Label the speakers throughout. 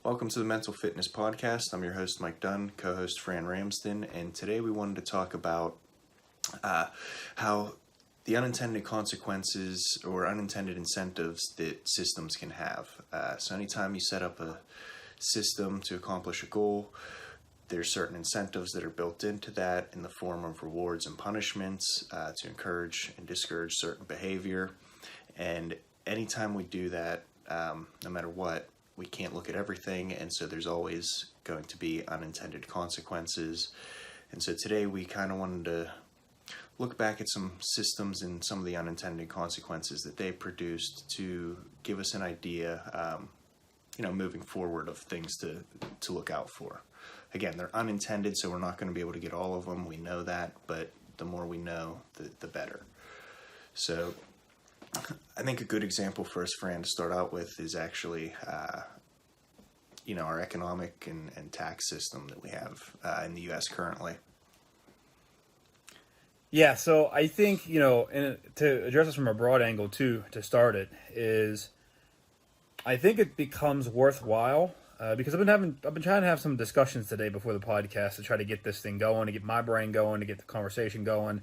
Speaker 1: Welcome to the Mental Fitness Podcast. I'm your host, Mike Dunn, co-host Fran Ramsden, and today we wanted to talk about how the unintended consequences or unintended incentives that systems can have. So anytime you set up a system to accomplish a goal, there's certain incentives that are built into that in the form of rewards and punishments to encourage and discourage certain behavior. And anytime we do that, no matter what, we can't look at everything, and so there's always going to be unintended consequences. And so today we kind of wanted to look back at some systems and some of the unintended consequences that they produced to give us an idea, moving forward of things to look out for. Again, they're unintended, so we're not going to be able to get all of them. We know that, but the more we know, the better. So I think a good example for us, Fran, to start out with is actually, our economic and tax system that we have in the U.S. currently.
Speaker 2: Yeah, so I think, and to address this from a broad angle too, to start it, is I think it becomes worthwhile because I've been trying to have some discussions today before the podcast to try to get this thing going, to get my brain going, to get the conversation going.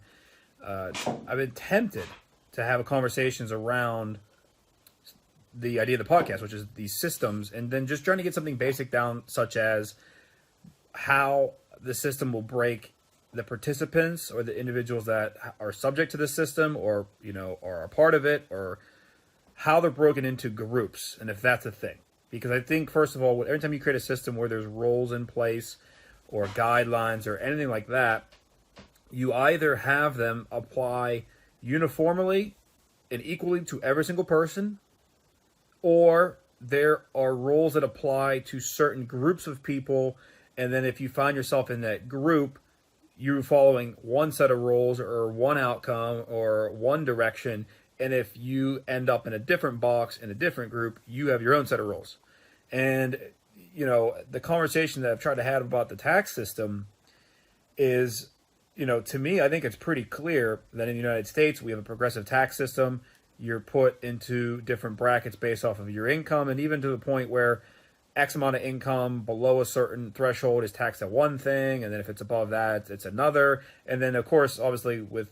Speaker 2: I've been tempted to have conversations around the idea of the podcast, which is these systems, and then just trying to get something basic down, such as how the system will break the participants or the individuals that are subject to the system or are a part of it, or how they're broken into groups, and if that's a thing. Because I think, first of all, every time you create a system where there's roles in place or guidelines or anything like that, you either have them apply uniformly and equally to every single person, or there are rules that apply to certain groups of people, and then if you find yourself in that group, you're following one set of rules or one outcome or one direction, and if you end up in a different box in a different group, you have your own set of rules. And the conversation that I've tried to have about the tax system is, to me, I think it's pretty clear that in the United States, we have a progressive tax system. You're put into different brackets based off of your income, and even to the point where X amount of income below a certain threshold is taxed at one thing, and then if it's above that, it's another. And then, of course, obviously with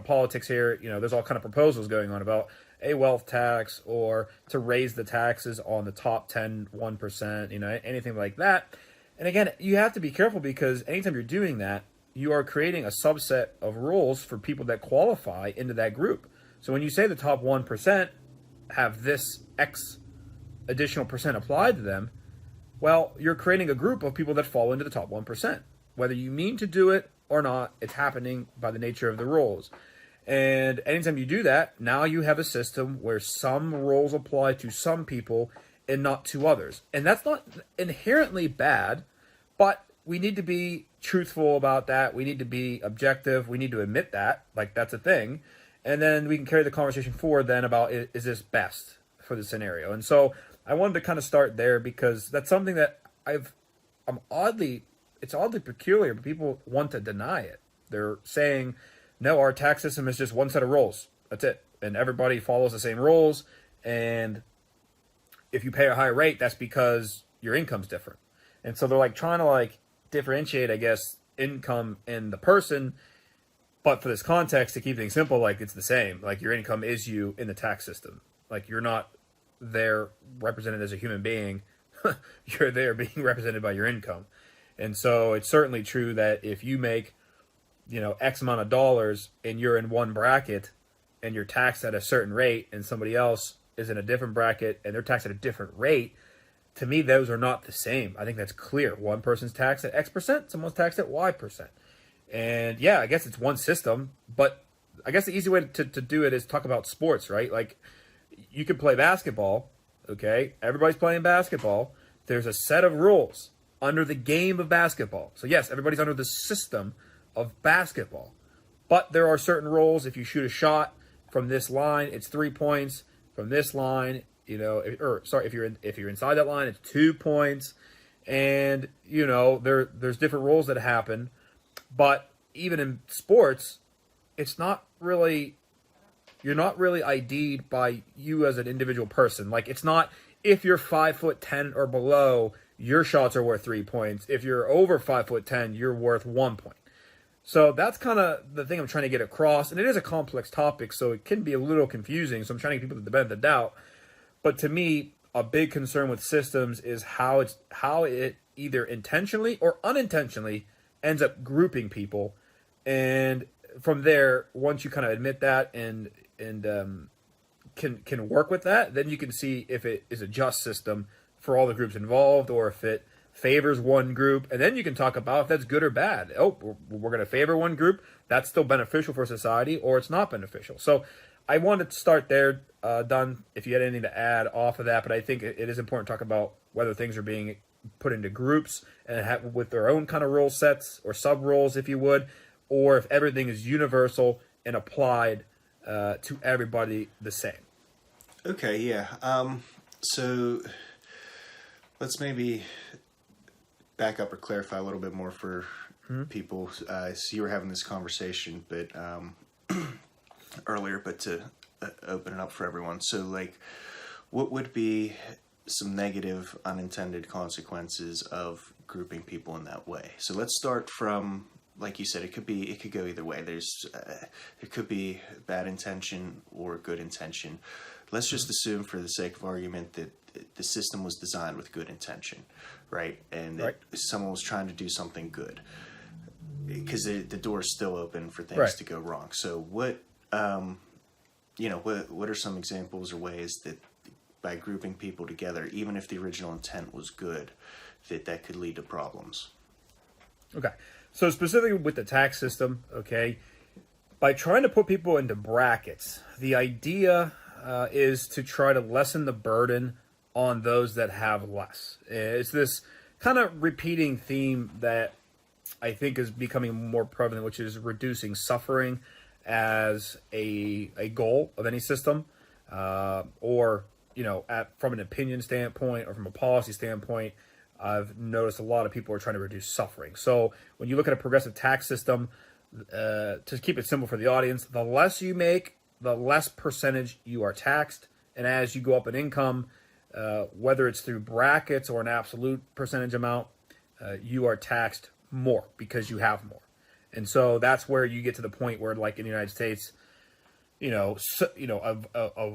Speaker 2: politics here, there's all kind of proposals going on about a wealth tax or to raise the taxes on the top 1%, anything like that. And again, you have to be careful, because anytime you're doing that, you are creating a subset of rules for people that qualify into that group. So when you say the top 1% have this X additional percent applied to them, well, you're creating a group of people that fall into the top 1%. Whether you mean to do it or not, it's happening by the nature of the rules. And anytime you do that, now you have a system where some rules apply to some people and not to others. And that's not inherently bad, but we need to be truthful about that. We need to be objective. We need to admit that, like, that's a thing. And then we can carry the conversation forward then about, is this best for the scenario? And so I wanted to kind of start there, because that's something that it's oddly peculiar, but people want to deny it. They're saying, no, our tax system is just one set of rules. That's it. And everybody follows the same rules. And if you pay a higher rate, that's because your income's different. And so they're trying to differentiate, I guess, income in the person. But for this context, to keep things simple, it's the same. Your income is you in the tax system. You're not there represented as a human being. You're there being represented by your income. And so it's certainly true that if you make, X amount of dollars and you're in one bracket and you're taxed at a certain rate, and somebody else is in a different bracket and they're taxed at a different rate, to me, those are not the same. I think that's clear. One person's taxed at X percent, someone's taxed at Y percent. And yeah, I guess it's one system, but I guess the easy way to do it is talk about sports, right? You could play basketball, okay? Everybody's playing basketball. There's a set of rules under the game of basketball. So yes, everybody's under the system of basketball. But there are certain rules. If you shoot a shot from this line, it's 3 points. From this line, if you're inside that line, it's 2 points. And, there's different rules that happen. But even in sports, it's not really you're not really ID'd by you as an individual person. Like, it's not if you're 5'10" or below, your shots are worth 3 points. If you're over 5'10", you're worth 1 point. So that's kind of the thing I'm trying to get across. And it is a complex topic, so it can be a little confusing. So I'm trying to give people the benefit of the doubt. But to me, a big concern with systems is how it either intentionally or unintentionally ends up grouping people. And from there, once you kind of admit that and can work with that, then you can see if it is a just system for all the groups involved, or if it favors one group, and then you can talk about if that's good or bad. Oh, we're going to favor one group, that's still beneficial for society, or it's not beneficial. So I wanted to start there, Dunn, if you had anything to add off of that, but I think it is important to talk about whether things are being put into groups and with their own kind of rule sets or sub roles, if you would, or if everything is universal and applied to everybody the same.
Speaker 1: Okay, yeah. So let's maybe back up or clarify a little bit more for people. So you were having this conversation, but earlier, but to open it up for everyone. So, like, what would be some negative unintended consequences of grouping people in that way? So let's start from, like you said, it could go either way. There could be bad intention or good intention. Let's just assume, for the sake of argument, that the system was designed with good intention, right? And that someone was trying to do something good, because the door is still open for things to go wrong. So what are some examples or ways that by grouping people together, even if the original intent was good, that could lead to problems?
Speaker 2: Okay. So specifically with the tax system, okay, by trying to put people into brackets, the idea is to try to lessen the burden on those that have less. It's this kind of repeating theme that I think is becoming more prevalent, which is reducing suffering as a goal of any system, or from an opinion standpoint or from a policy standpoint. I've noticed a lot of people are trying to reduce suffering. So when you look at a progressive tax system, to keep it simple for the audience, the less you make, the less percentage you are taxed. And as you go up in income, whether it's through brackets or an absolute percentage amount, you are taxed more because you have more. And so that's where you get to the point where, like in the United States, a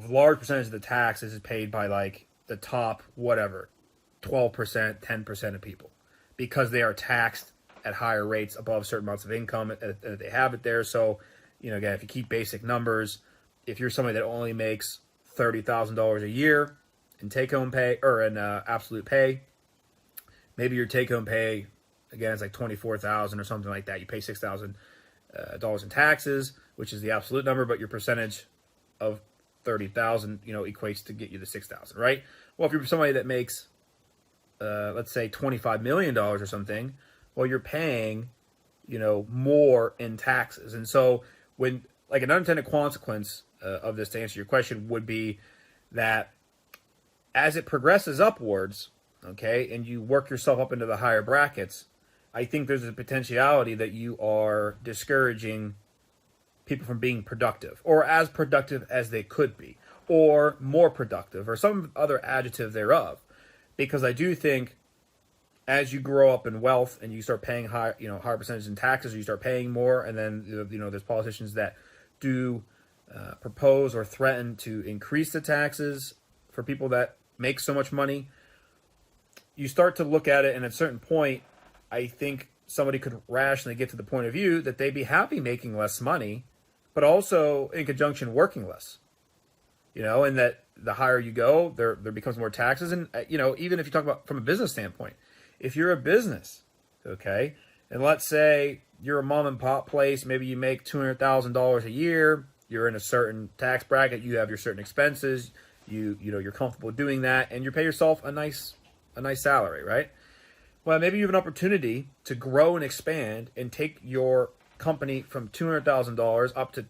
Speaker 2: large percentage of the taxes is paid by like the top, 12%, 10% of people, because they are taxed at higher rates above certain amounts of income, and they have it there. So, again, if you keep basic numbers, if you're somebody that only makes $30,000 a year in take-home pay or in absolute pay, maybe your take-home pay, again, is like $24,000 or something like that. You pay $6,000 in taxes, which is the absolute number, but your percentage of 30,000, equates to get you the 6,000, right? Well, if you're somebody that makes, let's say $25 million or something, well, you're paying, more in taxes. And so when, like, an unintended consequence of this, to answer your question, would be that as it progresses upwards, okay, and you work yourself up into the higher brackets, I think there's a potentiality that you are discouraging people from being productive, or as productive as they could be, or more productive, or some other adjective thereof. Because I do think as you grow up in wealth and you start paying higher percentage in taxes, or you start paying more, and then there's politicians that do propose or threaten to increase the taxes for people that make so much money. You start to look at it, and at a certain point, I think somebody could rationally get to the point of view that they'd be happy making less money, but also in conjunction working less. And that the higher you go, there becomes more taxes. And, even if you talk about from a business standpoint, if you're a business, okay, and let's say you're a mom and pop place, maybe you make $200,000 a year, you're in a certain tax bracket, you have your certain expenses, you're comfortable doing that, and you pay yourself a nice salary, right? Well, maybe you have an opportunity to grow and expand and take your company from $200,000 up to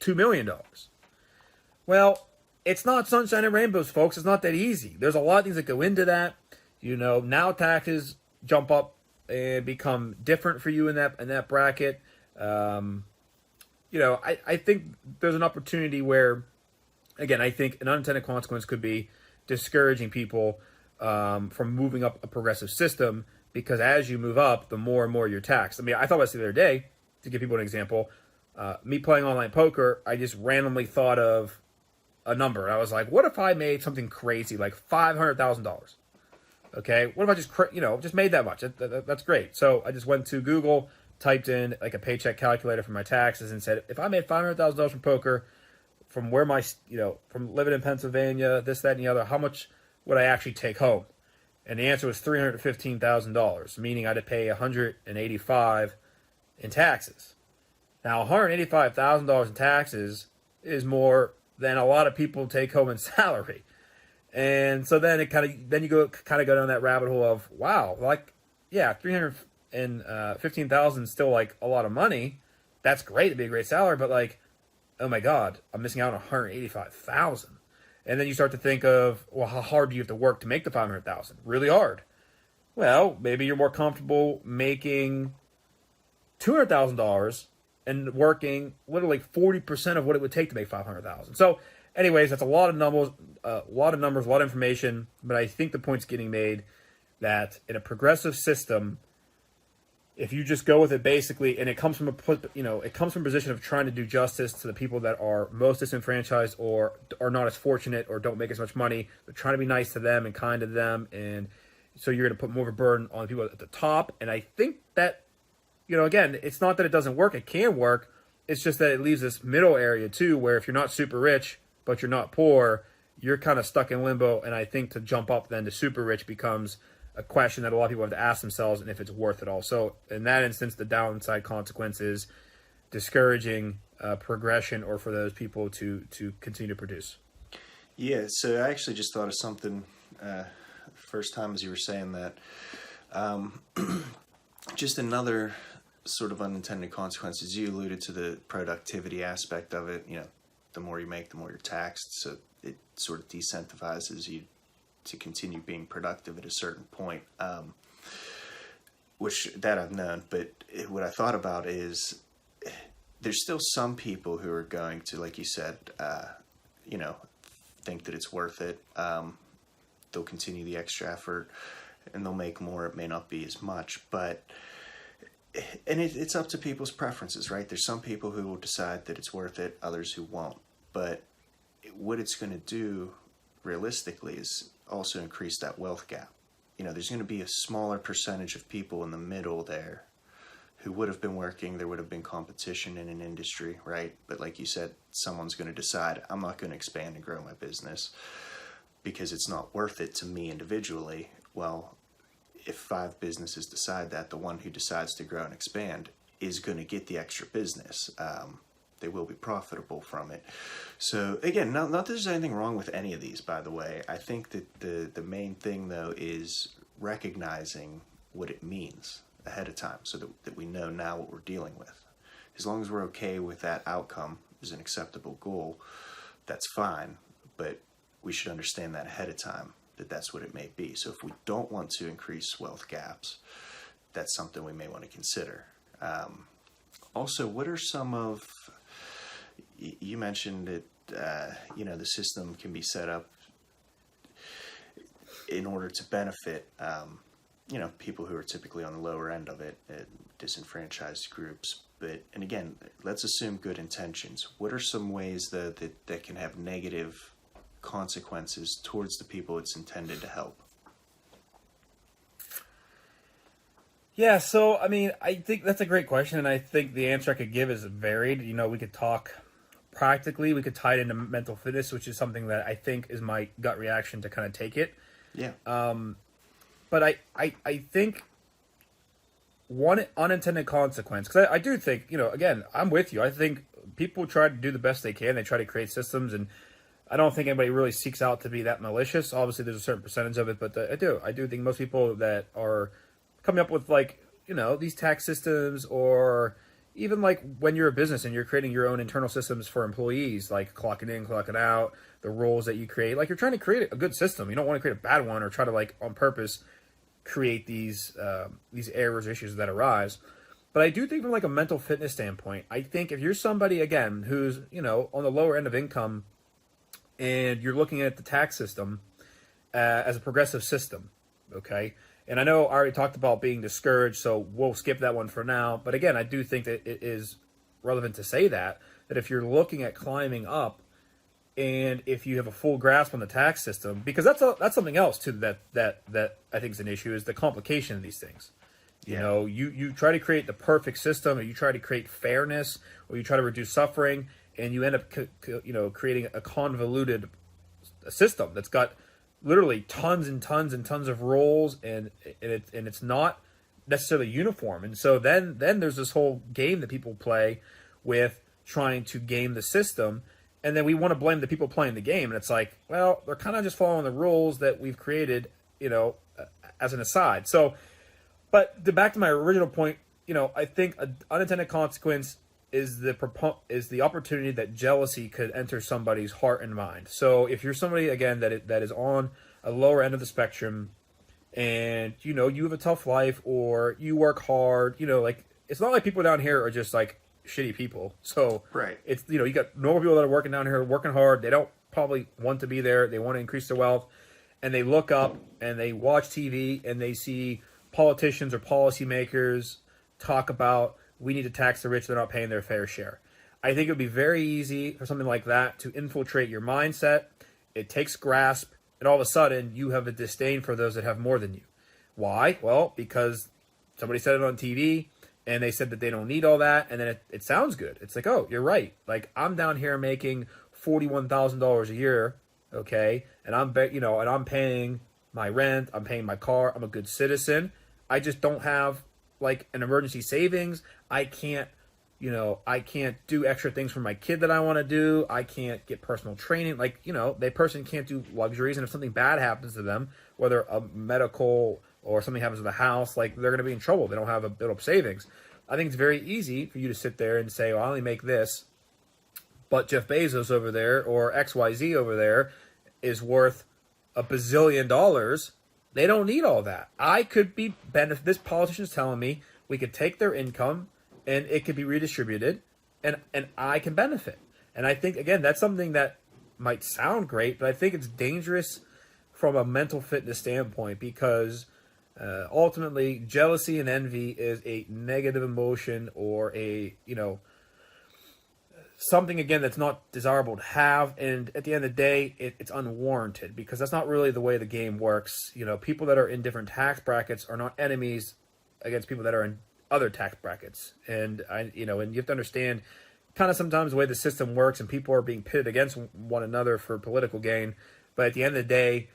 Speaker 2: $2 million. Well, it's not sunshine and rainbows, folks. It's not that easy. There's a lot of things that go into that. Now taxes jump up and become different for you in that bracket. I think there's an opportunity where, again, I think an unintended consequence could be discouraging people from moving up a progressive system, because as you move up, the more and more you're taxed. I mean, I thought about this the other day, to give people an example. Me playing online poker, I just randomly thought of a number. I was like, what if I made something crazy like $500,000? Okay, what if I just made that much? That's great. So I just went to Google, typed in like a paycheck calculator for my taxes, and said, if I made $500,000 from poker, from where from living in Pennsylvania, this, that, and the other, how much would I actually take home? And the answer was $315,000, meaning I'd pay $185,000 in taxes. Now, $185,000 in taxes is more than a lot of people take home in salary. And so then you go down that rabbit hole of, wow, like, yeah, $315,000 is still like a lot of money. That's great. It'd be a great salary, but like, oh my God, I'm missing out on $185,000. And then you start to think of, well, how hard do you have to work to make the $500,000? Really hard. Well, maybe you're more comfortable making $200,000 and working literally 40% of what it would take to make $500,000. So, anyways, that's a lot of numbers, a lot of information. But I think the point's getting made that in a progressive system, if you just go with it basically, and it comes from a position of trying to do justice to the people that are most disenfranchised or are not as fortunate or don't make as much money. They're trying to be nice to them and kind to them, and so you're going to put more of a burden on the people at the top. And I think that, again, it's not that it doesn't work; it can work. It's just that it leaves this middle area too, where if you're not super rich but you're not poor, you're kind of stuck in limbo. And I think to jump up then to super rich becomes a question that a lot of people have to ask themselves, and if it's worth it all. So in that instance, the downside consequence is discouraging progression, or for those people to continue to produce.
Speaker 1: Yeah, so I actually just thought of something first time as you were saying that. Just another sort of unintended consequences. You alluded to the productivity aspect of it. The more you make, the more you're taxed. So it sort of decentivizes you to continue being productive at a certain point, which that I've known. But what I thought about is there's still some people who are going to, like you said, think that it's worth it. They'll continue the extra effort and they'll make more. It may not be as much, but it's up to people's preferences, right? There's some people who will decide that it's worth it, others who won't. But what it's going to do realistically is also increase that wealth gap. There's going to be a smaller percentage of people in the middle there who would have been working. There would have been competition in an industry, right? But like you said, someone's going to decide, I'm not going to expand and grow my business because it's not worth it to me individually. Well, if 5 businesses decide that, the one who decides to grow and expand is going to get the extra business. They will be profitable from it. So again, not that there's anything wrong with any of these, by the way. I think that the main thing, though, is recognizing what it means ahead of time so that we know now what we're dealing with. As long as we're okay with that outcome as an acceptable goal, that's fine. But we should understand that ahead of time, that that's what it may be. So if we don't want to increase wealth gaps, that's something we may want to consider. Also, what are some of... You mentioned that, the system can be set up in order to benefit, people who are typically on the lower end of it, disenfranchised groups. And again, let's assume good intentions. What are some ways, though, that can have negative consequences towards the people it's intended to help?
Speaker 2: Yeah, so, I mean, I think that's a great question, and I think the answer I could give is varied. We could talk practically, we could tie it into mental fitness, which is something that I think is my gut reaction to kind of take it.
Speaker 1: Yeah.
Speaker 2: But I think one unintended consequence, because I do think, again, I'm with you. I think people try to do the best they can. They try to create systems, and I don't think anybody really seeks out to be that malicious. Obviously, there's a certain percentage of it, but I do think most people that are coming up with, like, these tax systems, or even like when you're a business and you're creating your own internal systems for employees, like clocking in, clocking out, the rules that you create, like you're trying to create a good system. You don't want to create a bad one or try to, like, on purpose create these errors or issues that arise. But I do think from like a mental fitness standpoint, I think if you're somebody again who's on the lower end of income and you're looking at the tax system as a progressive system, okay. And I know I already talked about being discouraged, so we'll skip that one for now. But again, I do think that it is relevant to say that if you're looking at climbing up, and if you have a full grasp on the tax system, because that's something else too that I think is an issue, is the complication of these things.
Speaker 1: Yeah.
Speaker 2: You try to create the perfect system, or you try to create fairness, or you try to reduce suffering, and you end up creating a convoluted system that's got literally tons and tons and tons of rules, and it's not necessarily uniform. And so then there's this whole game that people play with trying to game the system, and then we want to blame the people playing the game, and it's like, well, they're kind of just following the rules that we've created, as an aside. So, but back to my original point, I think an unintended consequence is the opportunity that jealousy could enter somebody's heart and mind. So if you're somebody again that is on a lower end of the spectrum, and you have a tough life or you work hard, like it's not like people down here are just like shitty people. So
Speaker 1: Right.
Speaker 2: it's you got normal people that are working down here, working hard. They don't probably want to be there. They want to increase their wealth, and they look up and they watch TV and they see politicians or policymakers talk about, we need to tax the rich, they're not paying their fair share. I think it would be very easy for something like that to infiltrate your mindset. It takes grasp, and all of a sudden you have a disdain for those that have more than you. Why? Well, because somebody said it on TV, and they said that they don't need all that, and then it sounds good. It's like, oh, you're right. Like, I'm down here making $41,000 a year, okay, and I'm paying my rent, I'm paying my car, I'm a good citizen. I just don't have like an emergency savings. I can't do extra things for my kid that I want to do. I can't get personal training. Like, the person can't do luxuries. And if something bad happens to them, whether a medical or something happens to the house, like they're going to be in trouble. They don't have a bit of savings. I think it's very easy for you to sit there and say, well, I only make this, but Jeff Bezos over there or XYZ over there is worth $1 bazillion. They don't need all that. I could be this politician's telling me we could take their income and it could be redistributed, and I can benefit. And I think, again, that's something that might sound great, but I think it's dangerous from a mental fitness standpoint, because ultimately jealousy and envy is a negative emotion, or a something, again, that's not desirable to have. And at the end of the day, it's unwarranted, because that's not really the way the game works. People that are in different tax brackets are not enemies against people that are in other tax brackets. And and you have to understand kind of sometimes the way the system works, and people are being pitted against one another for political gain. But at the end of the day,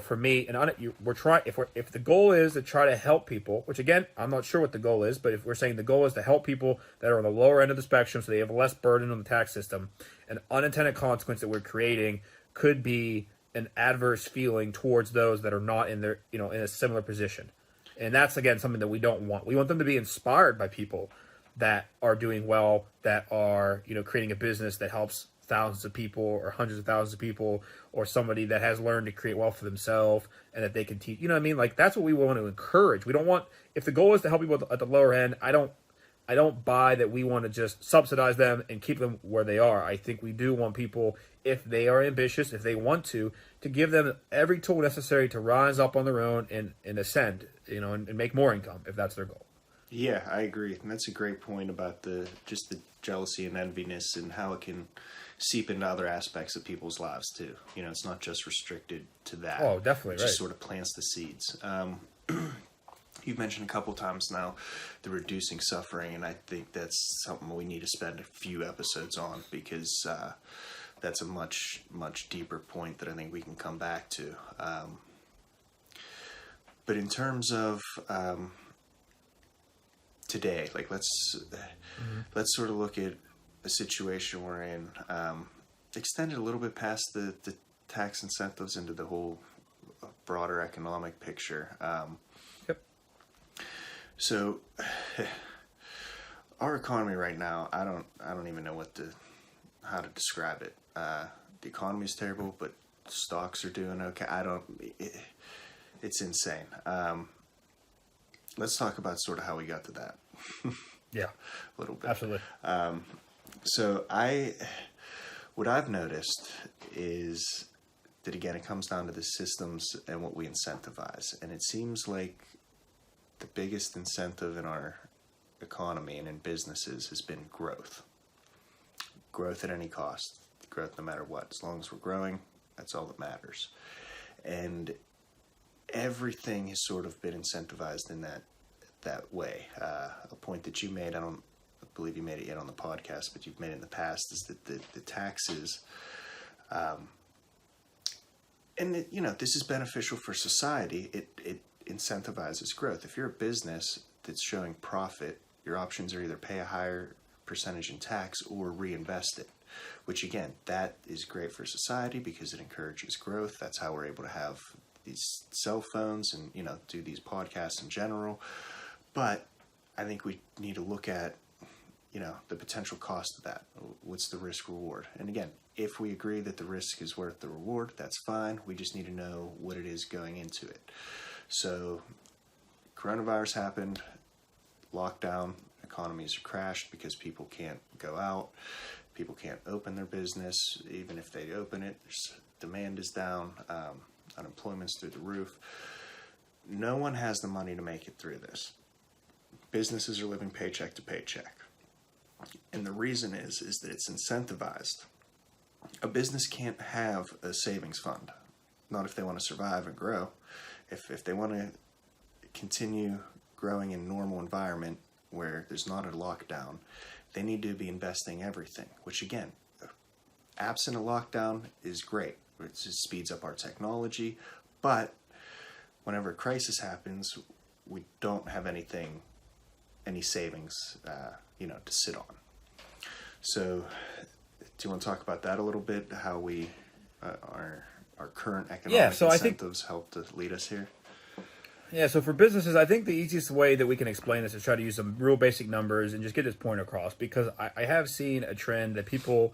Speaker 2: for me, and we're trying. If the goal is to try to help people, which again, I'm not sure what the goal is, but if we're saying the goal is to help people that are on the lower end of the spectrum, so they have less burden on the tax system, an unintended consequence that we're creating could be an adverse feeling towards those that are not in their, in a similar position. And that's, again, something that we don't want. We want them to be inspired by people that are doing well, that are, creating a business that helps thousands of people or hundreds of thousands of people, or somebody that has learned to create wealth for themselves and that they can teach. You know what I mean? Like, that's what we want to encourage. We don't want, if the goal is to help people at the lower end, I don't buy that we want to just subsidize them and keep them where they are. I think we do want people, if they are ambitious, if they want to give them every tool necessary to rise up on their own and ascend, and make more income if that's their goal.
Speaker 1: Yeah, I agree. And that's a great point about the jealousy and enviness, and how it can seep into other aspects of people's lives too. It's not just restricted to that.
Speaker 2: Oh, definitely,
Speaker 1: it
Speaker 2: right.
Speaker 1: just sort of plants the seeds. You've mentioned a couple times now the reducing suffering, and I think that's something we need to spend a few episodes on, because that's a much, much deeper point that I think we can come back to. But in terms of today, like let's sort of look at a situation we're in, extend it a little bit past the tax incentives into the whole broader economic picture.
Speaker 2: Yep.
Speaker 1: So our economy right now, I don't even know how to describe it. The economy is terrible, but stocks are doing okay. It's insane. Let's talk about sort of how we got to that.
Speaker 2: Yeah,
Speaker 1: a little bit.
Speaker 2: absolutely.
Speaker 1: So what I've noticed is that, again, it comes down to the systems and what we incentivize. And it seems like the biggest incentive in our economy and in businesses has been growth. Growth at any cost. Growth no matter what. As long as we're growing, that's all that matters. And everything has sort of been incentivized in that way. A point that you made, I don't believe you made it yet on the podcast, but you've made it in the past, is that the taxes, and this is beneficial for society. It incentivizes growth. If you're a business that's showing profit, your options are either pay a higher percentage in tax or reinvest it, which again, that is great for society because it encourages growth. That's how we're able to have these cell phones and do these podcasts in general. But I think we need to look at the potential cost of that. What's the risk reward? And again, if we agree that the risk is worth the reward, that's fine. We just need to know what it is going into it. So coronavirus happened, lockdown, economies are crashed because people can't go out, people can't open their business. Even if they open it, demand is down, unemployment's through the roof. No one has the money to make it through this. Businesses are living paycheck to paycheck. And the reason is that it's incentivized. A business can't have a savings fund, not if they want to survive and grow. If they want to continue growing in a normal environment where there's not a lockdown, they need to be investing everything, which again, absent a lockdown is great. It just speeds up our technology, but whenever a crisis happens, we don't have any savings, to sit on. So, do you want to talk about that a little bit? How we, our current economic incentives help to lead us here?
Speaker 2: Yeah, so for businesses, I think the easiest way that we can explain this is try to use some real basic numbers and just get this point across, because I have seen a trend that people,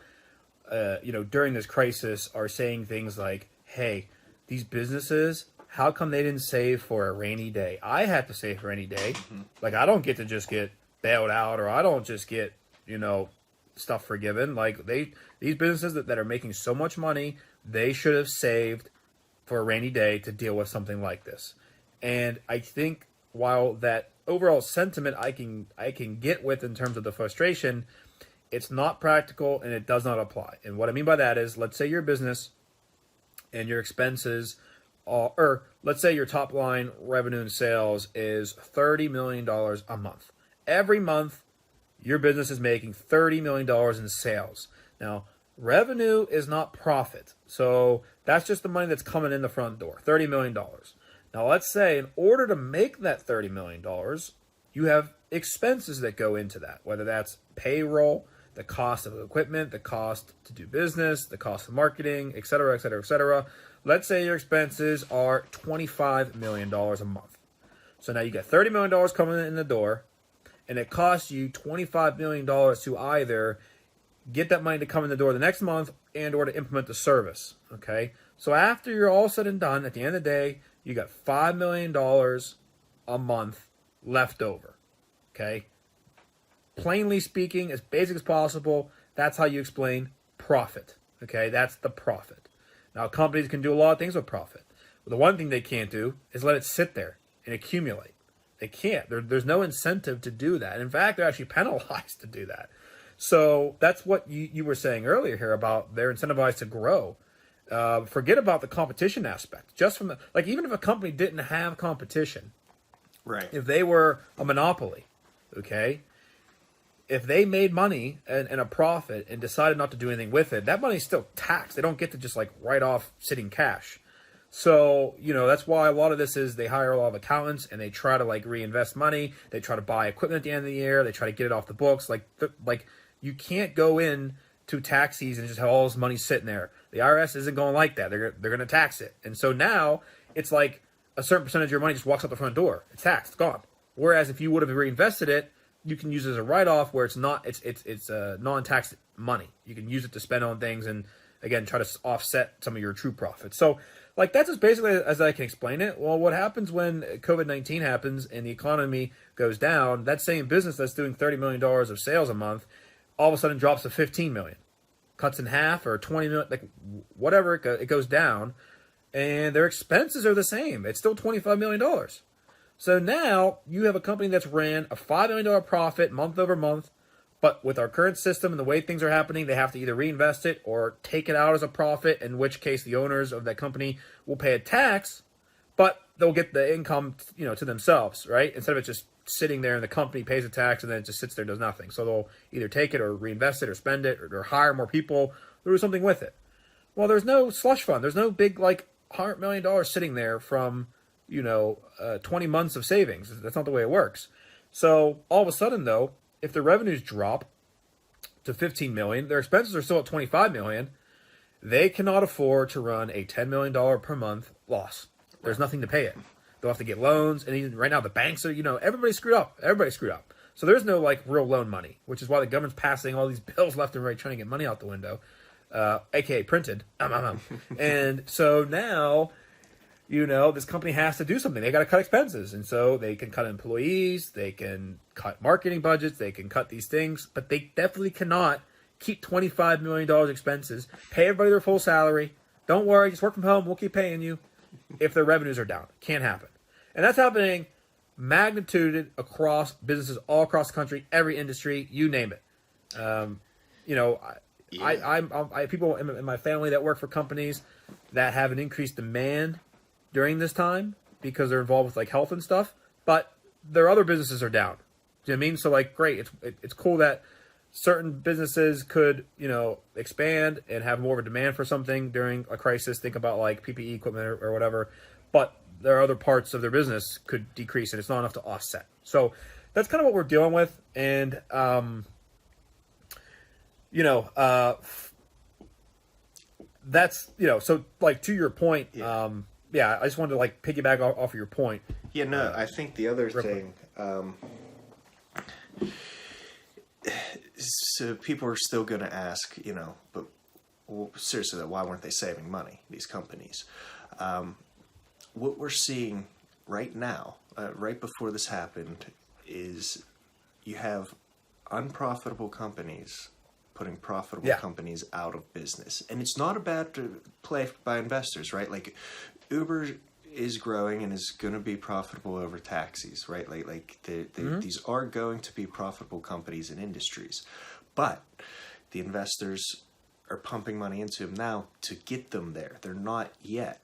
Speaker 2: during this crisis are saying things like, hey, these businesses, how come they didn't save for a rainy day? I had to save for a rainy day. Mm-hmm. Like, I don't get to just get bailed out, or I don't just get, stuff forgiven. Like, these businesses that are making so much money, they should have saved for a rainy day to deal with something like this. And I think while that overall sentiment I can get with in terms of the frustration, it's not practical and it does not apply. And what I mean by that is, let's say your business and your expenses are, or let's say your top line revenue and sales is $30 million a month. Every month, your business is making $30 million in sales. Now, revenue is not profit. So that's just the money that's coming in the front door, $30 million. Now, let's say in order to make that $30 million, you have expenses that go into that, whether that's payroll, the cost of equipment, the cost to do business, the cost of marketing, et cetera, et cetera, et cetera. Let's say your expenses are $25 million a month. So now you got $30 million coming in the door, and it costs you $25 million to either get that money to come in the door the next month and or to implement the service, okay? So after you're all said and done, at the end of the day, you got $5 million a month left over, okay? Plainly speaking, as basic as possible, that's how you explain profit, okay? That's the profit. Now, companies can do a lot of things with profit. But the one thing they can't do is let it sit there and accumulate. They can't. There's no incentive to do that. In fact, they're actually penalized to do that. So that's what you were saying earlier here about they're incentivized to grow. Forget about the competition aspect. Just from even if a company didn't have competition,
Speaker 1: right?
Speaker 2: If they were a monopoly, okay, if they made money and a profit and decided not to do anything with it, that money's still taxed. They don't get to just write off sitting cash. So, that's why a lot of this is they hire a lot of accountants and they try to reinvest money. They try to buy equipment at the end of the year. They try to get it off the books. You can't go in to tax season and just have all this money sitting there. The IRS isn't going like that. They're going to tax it. And so now it's like a certain percentage of your money just walks out the front door. It's taxed, it's gone. Whereas if you would have reinvested it, you can use it as a write-off where it's non-taxed money. You can use it to spend on things and, again, try to offset some of your true profits. So, Like, that's as basically as I can explain it. Well, what happens when COVID-19 happens and the economy goes down? That same business that's doing $30 million of sales a month all of a sudden drops to 15 million, cuts in half, or 20 million, like whatever, it goes down, and their expenses are the same. It's still $25 million. So now you have a company that's ran a $5 million profit month over month, but with our current system and the way things are happening, they have to either reinvest it or take it out as a profit, in which case the owners of that company will pay a tax, but they'll get the income, to themselves, right? Instead of it just sitting there and the company pays a tax and then it just sits there and does nothing. So they'll either take it or reinvest it or spend it or hire more people or do something with it. Well, there's no slush fund. There's no big, $100 million sitting there from, 20 months of savings. That's not the way it works. So all of a sudden, though, if the revenues drop to 15 million, their expenses are still at 25 million, they cannot afford to run a $10 million per month loss. There's nothing to pay it. They'll have to get loans, and even right now the banks are, everybody's screwed up. Everybody's screwed up. So there's no real loan money, which is why the government's passing all these bills left and right trying to get money out the window, aka printed. And so now, this company has to do something. They got to cut expenses. And so they can cut employees, they can cut marketing budgets, they can cut these things, but they definitely cannot keep $25 million expenses, pay everybody their full salary. Don't worry, just work from home, we'll keep paying you if their revenues are down. Can't happen. And that's happening magnituded across businesses all across the country, every industry, you name it. I people in my family that work for companies that have an increased demand during this time because they're involved with health and stuff, but their other businesses are down. Do you know what I mean? So great, it's cool that certain businesses could expand and have more of a demand for something during a crisis. Think about PPE equipment or whatever, but there are other parts of their business could decrease and it's not enough to offset. So that's kind of what we're dealing with. And that's so to your point. I just wanted to piggyback off of your point.
Speaker 1: Yeah, no, I think the other thing, so people are still going to ask, but seriously, why weren't they saving money, these companies? What we're seeing right now, right before this happened, is you have unprofitable companies putting profitable companies out of business. And it's not a bad play by investors, right? Uber is growing and is going to be profitable over taxis, right? These are going to be profitable companies and industries, but the investors are pumping money into them now to get them there. They're not yet,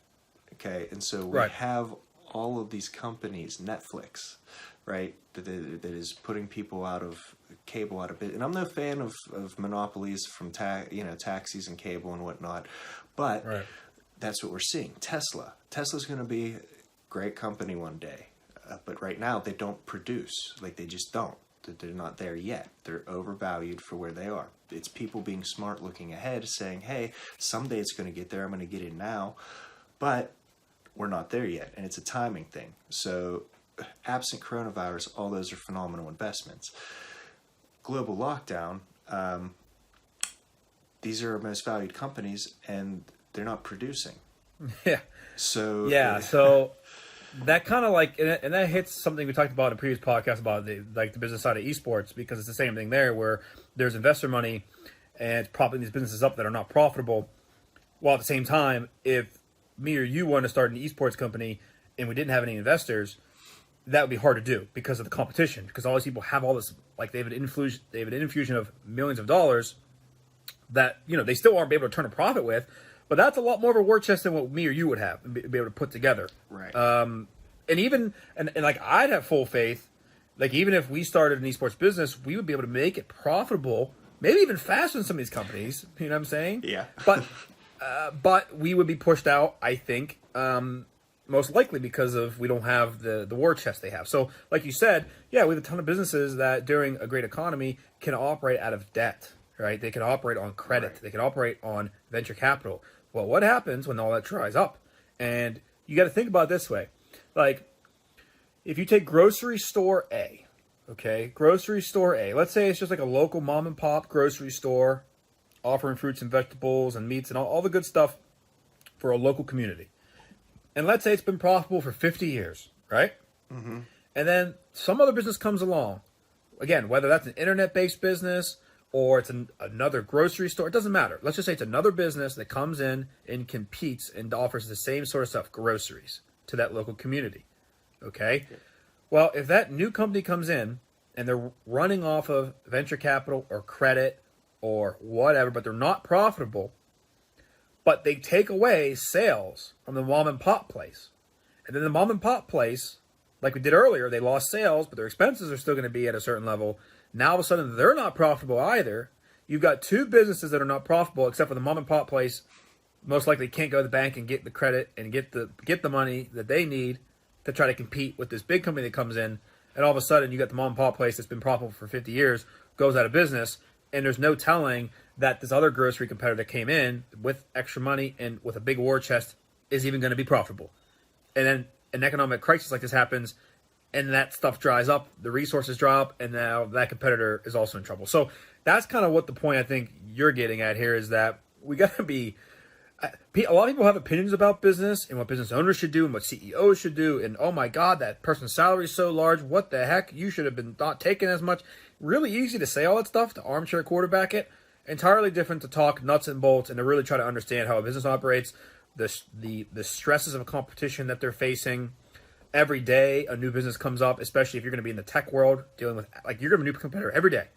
Speaker 1: okay? And so we have all of these companies, Netflix, right, that is putting people out of cable, out of business. And I'm no fan of monopolies from taxis and cable and whatnot, but that's what we're seeing. Tesla's going to be a great company one day, but right now they don't produce. They just don't. They're not there yet. They're overvalued for where they are. It's people being smart, looking ahead, saying, hey, someday it's going to get there. I'm going to get in now, but we're not there yet, and it's a timing thing. So absent coronavirus, all those are phenomenal investments. Global lockdown, these are our most valued companies, and they're not producing.
Speaker 2: Yeah.
Speaker 1: So
Speaker 2: so that kind of and that hits something we talked about in a previous podcast about the business side of esports, because it's the same thing there where there's investor money and it's propping these businesses up that are not profitable. While at the same time, if me or you want to start an esports company and we didn't have any investors, that would be hard to do because of the competition. Because all these people have all this, they have an infusion of millions of dollars that they still aren't able to turn a profit with. But that's a lot more of a war chest than what me or you would have and be able to put together.
Speaker 1: Right.
Speaker 2: And I'd have full faith. Even if we started an esports business, we would be able to make it profitable, maybe even faster than some of these companies. You know what I'm saying?
Speaker 1: Yeah.
Speaker 2: But we would be pushed out, I think, most likely because we don't have the war chest they have. So, like you said, we have a ton of businesses that during a great economy can operate out of debt, right? They can operate on credit. Right. They can operate on venture capital. Well, what happens when all that dries up? And you got to think about it this way. If you take grocery store A, okay, grocery store A, let's say it's just a local mom and pop grocery store offering fruits and vegetables and meats and all the good stuff for a local community. And let's say it's been profitable for 50 years, right?
Speaker 1: Mm-hmm.
Speaker 2: And then some other business comes along. Again, whether that's an internet-based business or it's another grocery store, it doesn't matter. Let's just say it's another business that comes in and competes and offers the same sort of stuff, groceries, to that local community. Okay? Well, if that new company comes in and they're running off of venture capital or credit or whatever, but they're not profitable, but they take away sales from the mom and pop place. And then the mom and pop place, like we did earlier, they lost sales, but their expenses are still going to be at a certain level. Now all of a sudden they're not profitable either. You've got two businesses that are not profitable, except for the mom and pop place most likely can't go to the bank and get the credit and get the money that they need to try to compete with this big company that comes in. And all of a sudden you got the mom and pop place that's been profitable for 50 years, goes out of business, and there's no telling that this other grocery competitor that came in with extra money and with a big war chest is even going to be profitable. And then an economic crisis like this happens, and that stuff dries up, the resources drop, and now that competitor is also in trouble. So that's kind of what the point I think you're getting at here is that we got to be. A lot of people have opinions about business and what business owners should do and what CEOs should do. And oh my God, that person's salary is so large. What the heck? You should have been not taking as much. Really easy to say all that stuff, to armchair quarterback it. Entirely different to talk nuts and bolts and to really try to understand how a business operates, the stresses of a competition that they're facing. Every day a new business comes up, especially if you're going to be in the tech world, dealing with, like, you're going to be a new competitor every day.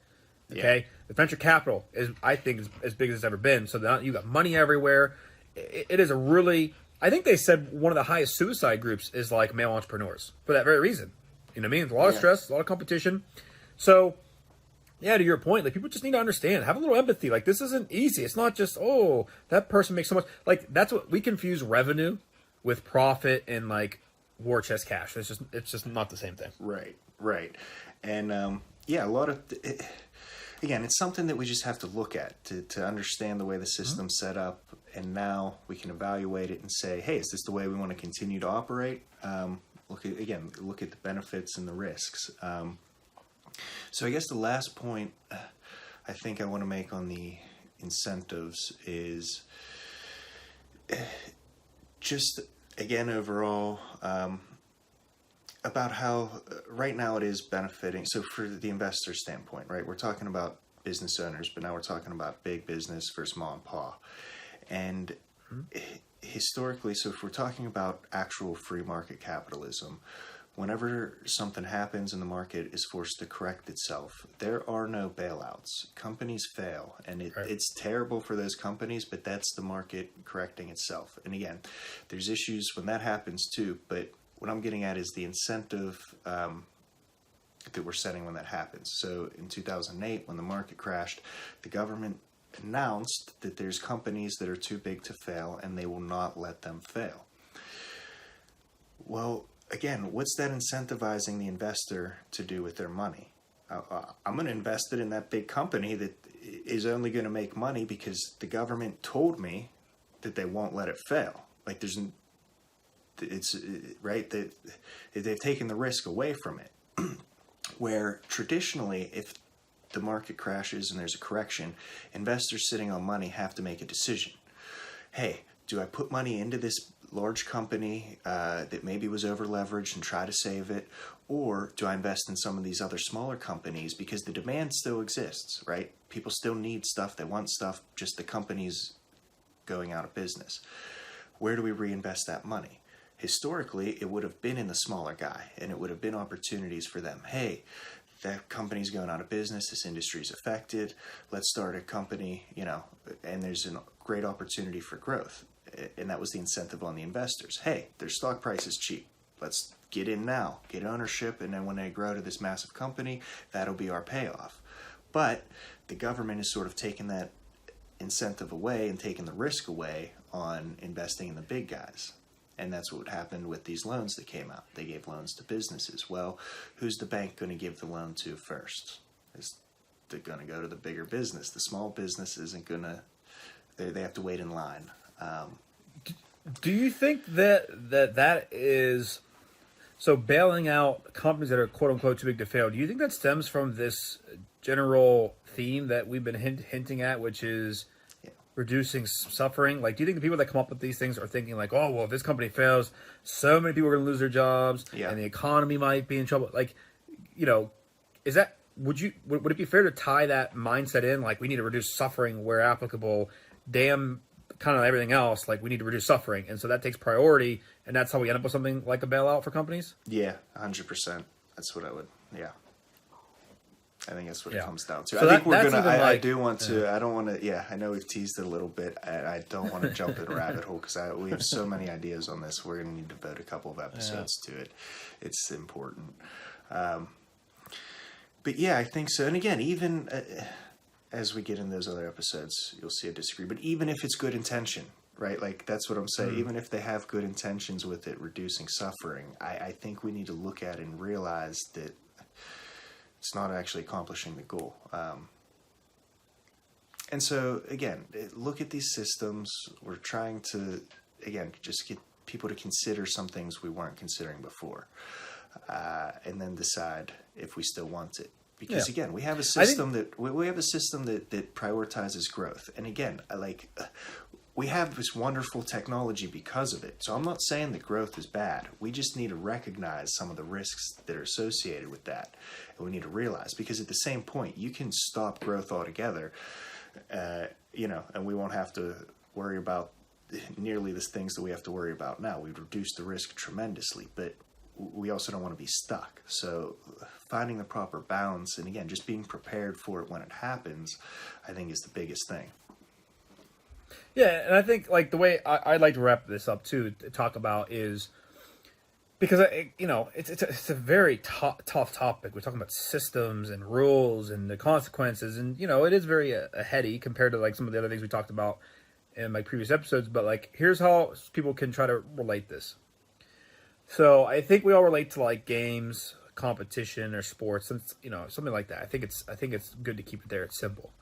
Speaker 2: Okay? Yeah. The venture capital is, I think, as big as it's ever been. So now you got money everywhere. It is a really, I think they said one of the highest suicide groups is like male entrepreneurs for that very reason. You know what I mean? There's a lot of stress, a lot of competition. So, yeah, to your point, like, people just need to understand, have a little empathy. Like, this isn't easy. It's not just, oh, that person makes so much. Like, that's what we confuse revenue with profit and, like, war chest cash. It's just not the same thing.
Speaker 1: Right. And, a lot of, again, it's something that we just have to look at to understand the way the system's set up. And now we can evaluate it and say, hey, is this the way we want to continue to operate? Look at the benefits and the risks. So I guess the last point I think I want to make on the incentives is just, again, overall, about how right now it is benefiting. So for the investor standpoint, right, we're talking about business owners, but now we're talking about big business versus mom and pop. And historically, so if we're talking about actual free market capitalism, whenever something happens and the market is forced to correct itself, there are no bailouts. Companies fail, and it's terrible for those companies, but that's the market correcting itself. And again, there's issues when that happens too, but what I'm getting at is the incentive that we're setting when that happens. So in 2008, when the market crashed, the government announced that there's companies that are too big to fail and they will not let them fail. Well, again, what's that incentivizing the investor to do with their money? I'm going to invest it in that big company that is only going to make money because the government told me that they won't let it fail. Like, it's right that they've taken the risk away from it. Where traditionally, if the market crashes and there's a correction, investors sitting on money have to make a decision. Hey, do I put money into this large company that maybe was over leveraged and try to save it, or do I invest in some of these other smaller companies because the demand still exists, right? People still need stuff, they want stuff, just the company's going out of business. Where do we reinvest that money? Historically, it would have been in the smaller guy, and it would have been opportunities for them. Hey, that company's going out of business, this industry's affected, let's start a company, and there's a great opportunity for growth. And that was the incentive on the investors. Hey, their stock price is cheap. Let's get in now, get ownership, and then when they grow to this massive company, that'll be our payoff. But the government is sort of taking that incentive away and taking the risk away on investing in the big guys. And that's what happened with these loans that came out. They gave loans to businesses. Well, who's the bank going to give the loan to first? They're going to go to the bigger business. The small business isn't going to, they have to wait in line.
Speaker 2: Do you think that is, so bailing out companies that are quote unquote too big to fail, do you think that stems from this general theme that we've been hinting at, which is reducing suffering? Like, do you think the people that come up with these things are thinking like, oh, well, if this company fails, so many people are going to lose their jobs, and the economy might be in trouble? Like, is that, would it be fair to tie that mindset in? Like, we need to reduce suffering where applicable, damn kind of everything else, like we need to reduce suffering. And so that takes priority, and that's how we end up with something like a bailout for companies?
Speaker 1: Yeah, 100%. That's what I would, I think that's what it comes down to.
Speaker 2: So
Speaker 1: I think we're going to,
Speaker 2: I
Speaker 1: do want to, I don't want to, I know we've teased it a little bit, and I don't want to jump in a rabbit hole because we have so many ideas on this. We're going to need to devote a couple of episodes to it. It's important. But I think so. And again, even as we get in those other episodes, you'll see I disagree. But even if it's good intention, right? Like, that's what I'm saying. Even if they have good intentions with it, reducing suffering, I think we need to look at it and realize that it's not actually accomplishing the goal. And so, again, look at these systems. We're trying to, again, just get people to consider some things we weren't considering before. And then decide if we still want it. Because again, we have a system that prioritizes growth. And again, we have this wonderful technology because of it. So I'm not saying that growth is bad. We just need to recognize some of the risks that are associated with that. And we need to realize, because at the same point, you can stop growth altogether, and we won't have to worry about nearly the things that we have to worry about now. We've reduced the risk tremendously, but we also don't want to be stuck. So finding the proper balance, and again, just being prepared for it when it happens, I think is the biggest thing.
Speaker 2: Yeah, and I think like the way I'd like to wrap this up too, to talk about is, because it's a very tough topic. We're talking about systems and rules and the consequences, and it is very heady compared to like some of the other things we talked about in my previous episodes. But like, here's how people can try to relate this. So I think we all relate to like games, competition, or sports, and something like that. I think it's good to keep it there. It's simple.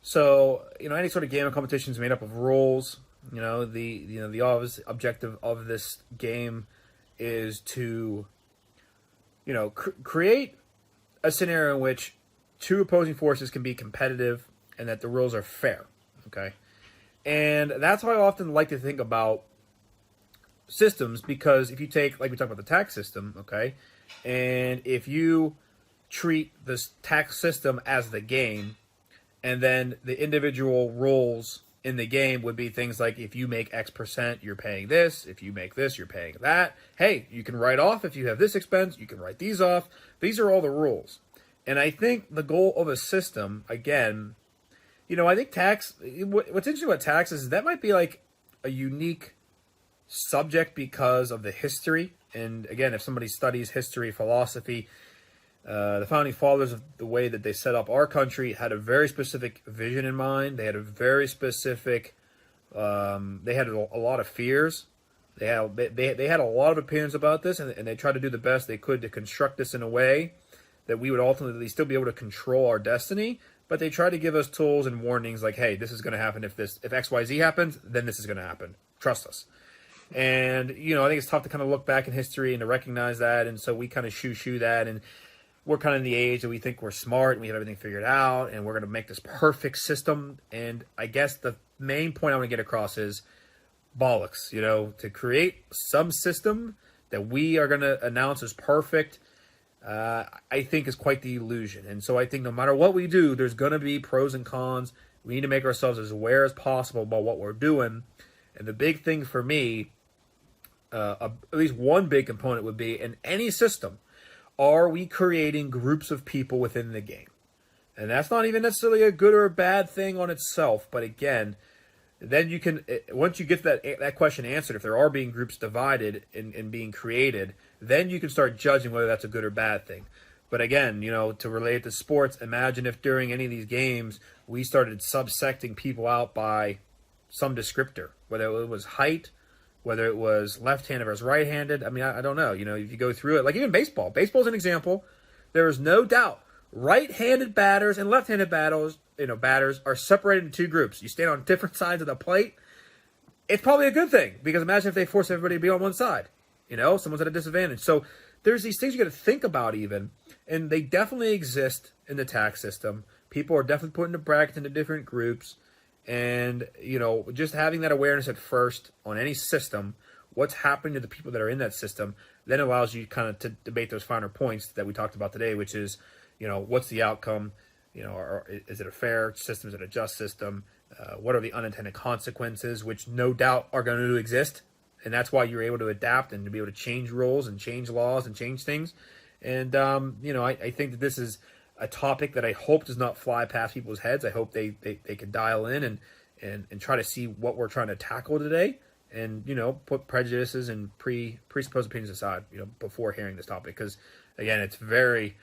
Speaker 2: So any sort of game or competition is made up of rules. The obvious objective of this game is to create a scenario in which two opposing forces can be competitive and that the rules are fair. Okay, and that's how I often like to think about systems, because if you take, like we talked about the tax system, okay, and if you treat this tax system as the game, and then the individual rules in the game would be things like, if you make X percent, you're paying this. If you make this, you're paying that. Hey, you can write off if you have this expense. You can write these off. These are all the rules. And I think the goal of a system, again, I think tax, what's interesting about taxes is that might be like a unique subject because of the history. And again, if somebody studies history, philosophy, the founding fathers, of the way that they set up our country, had a very specific vision in mind. They had a very specific, they had a lot of fears. They had a lot of opinions about this, and they tried to do the best they could to construct this in a way that we would ultimately still be able to control our destiny. But they tried to give us tools and warnings like, hey, this is going to happen. If XYZ happens, then this is going to happen. Trust us. And, I think it's tough to kind of look back in history and to recognize that. And so we kind of shoo that. And we're kind of in the age that we think we're smart and we have everything figured out and we're going to make this perfect system. And I guess the main point I want to get across is bollocks, to create some system that we are going to announce as perfect, I think is quite the illusion. And so I think no matter what we do, there's going to be pros and cons. We need to make ourselves as aware as possible about what we're doing. And the big thing for me, at least one big component would be, in any system, are we creating groups of people within the game? And that's not even necessarily a good or a bad thing on itself. But again, then you can, once you get that question answered, if there are being groups divided and being created, then you can start judging whether that's a good or bad thing. But again, to relate to sports, imagine if during any of these games we started subsecting people out by some descriptor, whether it was height, whether it was left-handed versus right-handed. I mean, I don't know. If you go through it, like even baseball's an example. There is no doubt right-handed batters and left-handed batters are separated into two groups. You stand on different sides of the plate. It's probably a good thing, because imagine if they force everybody to be on one side. Someone's at a disadvantage. So there's these things you got to think about even, and they definitely exist in the tax system. People are definitely put into brackets into different groups. And, just having that awareness at first on any system, what's happening to the people that are in that system, then allows you kind of to debate those finer points that we talked about today, which is, what's the outcome? Is it a fair system? Is it a just system? What are the unintended consequences, which no doubt are going to exist? And that's why you're able to adapt and to be able to change rules and change laws and change things. And, I think that this is a topic that I hope does not fly past people's heads. I hope they can dial in and try to see what we're trying to tackle today and, put prejudices and presupposed opinions aside, before hearing this topic. Because, again, it's very...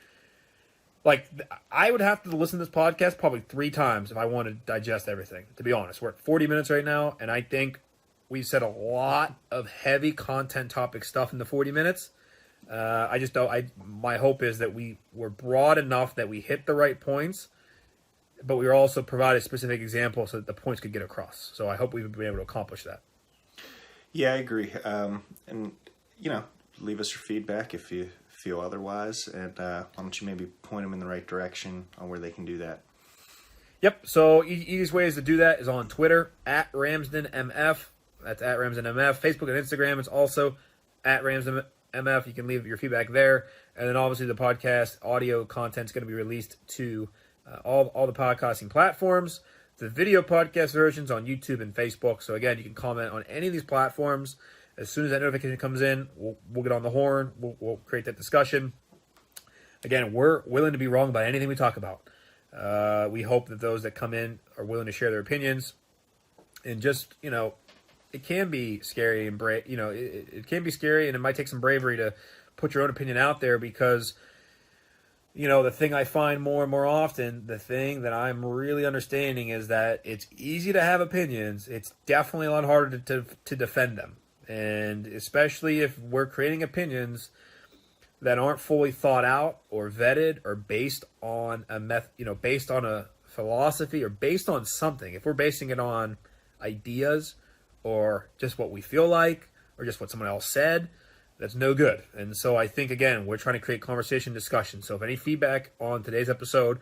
Speaker 2: I would have to listen to this podcast probably 3 times if I wanted to digest everything, to be honest. We're at 40 minutes right now, and I think we said a lot of heavy content topic stuff in the 40 minutes. I just don't. My hope is that we were broad enough that we hit the right points, but we were also provided specific examples so that the points could get across. So I hope we've been able to accomplish that.
Speaker 1: Yeah, I agree. And, leave us your feedback if you feel otherwise, and why don't you maybe point them in the right direction on where they can do that.
Speaker 2: Yep, so easiest ways to do that is on Twitter, @RamsdenMF. That's @RamsdenMF. Facebook and Instagram, it's also @RamsdenMF. You can leave your feedback there. And then obviously the podcast audio content is going to be released to all the podcasting platforms. The video podcast versions on YouTube and Facebook. So again, you can comment on any of these platforms. As soon as that notification comes in, we'll get on the horn. We'll create that discussion. Again, we're willing to be wrong about anything we talk about. We hope that those that come in are willing to share their opinions. And just, it can be scary and brave. It can be scary, and it might take some bravery to put your own opinion out there because, the thing I find more and more often, the thing that I'm really understanding is that it's easy to have opinions. It's definitely a lot harder to defend them. And especially if we're creating opinions that aren't fully thought out or vetted or based on based on a philosophy or based on something. If we're basing it on ideas or just what we feel like or just what someone else said, that's no good. And so I think, again, we're trying to create conversation, discussion. So if any feedback on today's episode,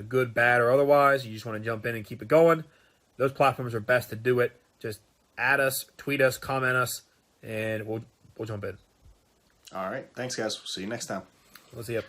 Speaker 2: good, bad, or otherwise, you just want to jump in and keep it going, those platforms are best to do it. Just add us, tweet us, comment us, and we'll jump in.
Speaker 1: All right. Thanks, guys. We'll see you next time.
Speaker 2: We'll see you.